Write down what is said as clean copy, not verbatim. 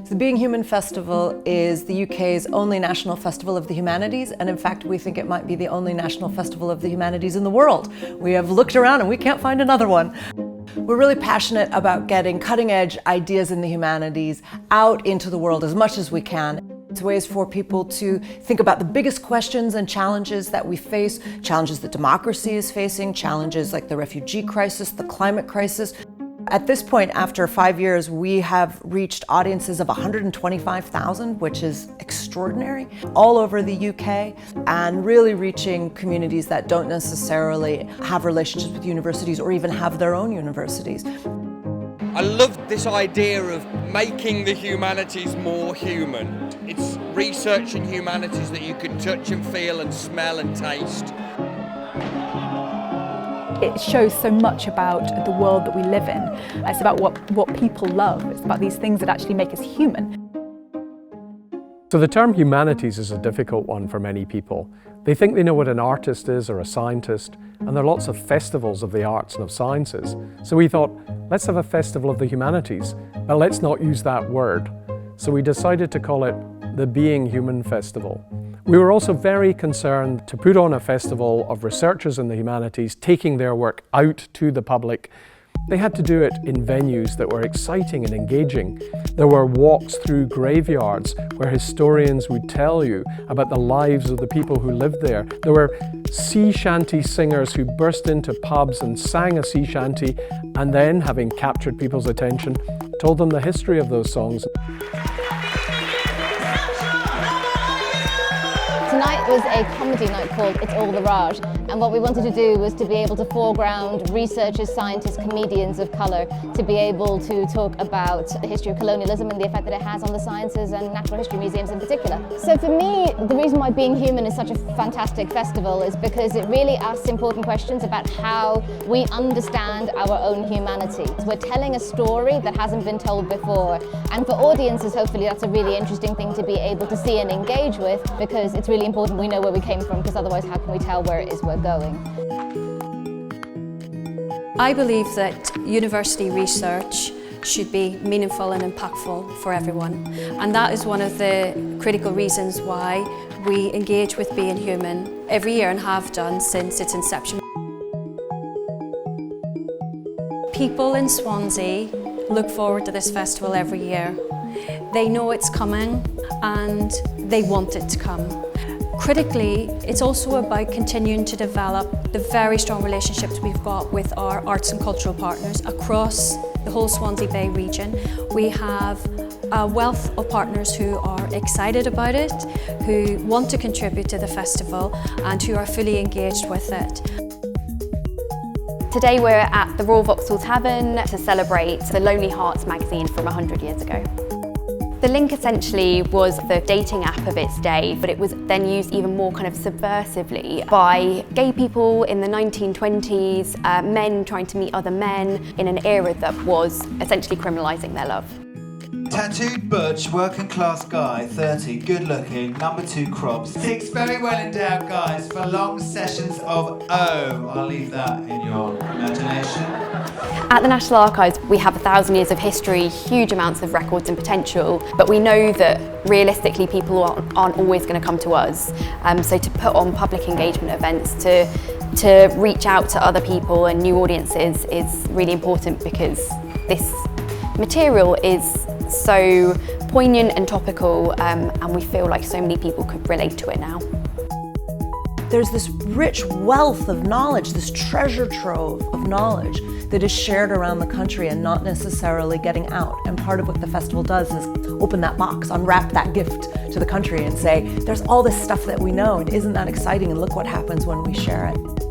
The Being Human Festival is the UK's only national festival of the humanities, and in fact we think it might be the only national festival of the humanities in the world. We have looked around and we can't find another one. We're really passionate about getting cutting-edge ideas in the humanities out into the world as much as we can. It's ways for people to think about the biggest questions and challenges that we face, challenges that democracy is facing, challenges like the refugee crisis, the climate crisis. At this point, after 5 years, we have reached audiences of 125,000, which is extraordinary, all over the UK, and really reaching communities that don't necessarily have relationships with universities or even have their own universities. I love this idea of making the humanities more human. It's research in humanities that you can touch and feel and smell and taste. It shows so much about the world that we live in. It's about what people love. It's about these things that actually make us human. So the term humanities is a difficult one for many people. They think they know what an artist is or a scientist, and there are lots of festivals of the arts and of sciences. So we thought, let's have a festival of the humanities, but let's not use that word. So we decided to call it the Being Human Festival. We were also very concerned to put on a festival of researchers in the humanities taking their work out to the public. They had to do it in venues that were exciting and engaging. There were walks through graveyards where historians would tell you about the lives of the people who lived there. There were sea shanty singers who burst into pubs and sang a sea shanty and then, having captured people's attention, told them the history of those songs. Tonight was a comedy night called It's All the Raj, and what we wanted to do was to be able to foreground researchers, scientists, comedians of colour to be able to talk about the history of colonialism and the effect that it has on the sciences and natural history museums in particular. So for me, the reason why Being Human is such a fantastic festival is because it really asks important questions about how we understand our own humanity. We're telling a story that hasn't been told before, and for audiences hopefully that's a really interesting thing to be able to see and engage with, because it's really important we know where we came from, because otherwise how can we tell where it is we're going? I believe that university research should be meaningful and impactful for everyone, and that is one of the critical reasons why we engage with Being Human every year and have done since its inception. People in Swansea look forward to this festival every year. They know it's coming and they want it to come. Critically, it's also about continuing to develop the very strong relationships we've got with our arts and cultural partners across the whole Swansea Bay region. We have a wealth of partners who are excited about it, who want to contribute to the festival and who are fully engaged with it. Today we're at the Royal Vauxhall Tavern to celebrate the Lonely Hearts magazine from 100 years ago. The link essentially was the dating app of its day, but it was then used even more kind of subversively by gay people in the 1920s, men trying to meet other men in an era that was essentially criminalising their love. Tattooed butch, working class guy, 30, good looking, number 2 crops. 6 very well endowed guys for long sessions of O. I'll leave that in your imagination. At the National Archives, we have 1,000 years of history, huge amounts of records and potential, but we know that realistically people aren't always going to come to us. So to put on public engagement events, to reach out to other people and new audiences is really important, because this material is so poignant and topical, and we feel like so many people could relate to it now. There's this rich wealth of knowledge, this treasure trove of knowledge that is shared around the country and not necessarily getting out. And part of what the festival does is open that box, unwrap that gift to the country and say, there's all this stuff that we know, and isn't that exciting, and look what happens when we share it.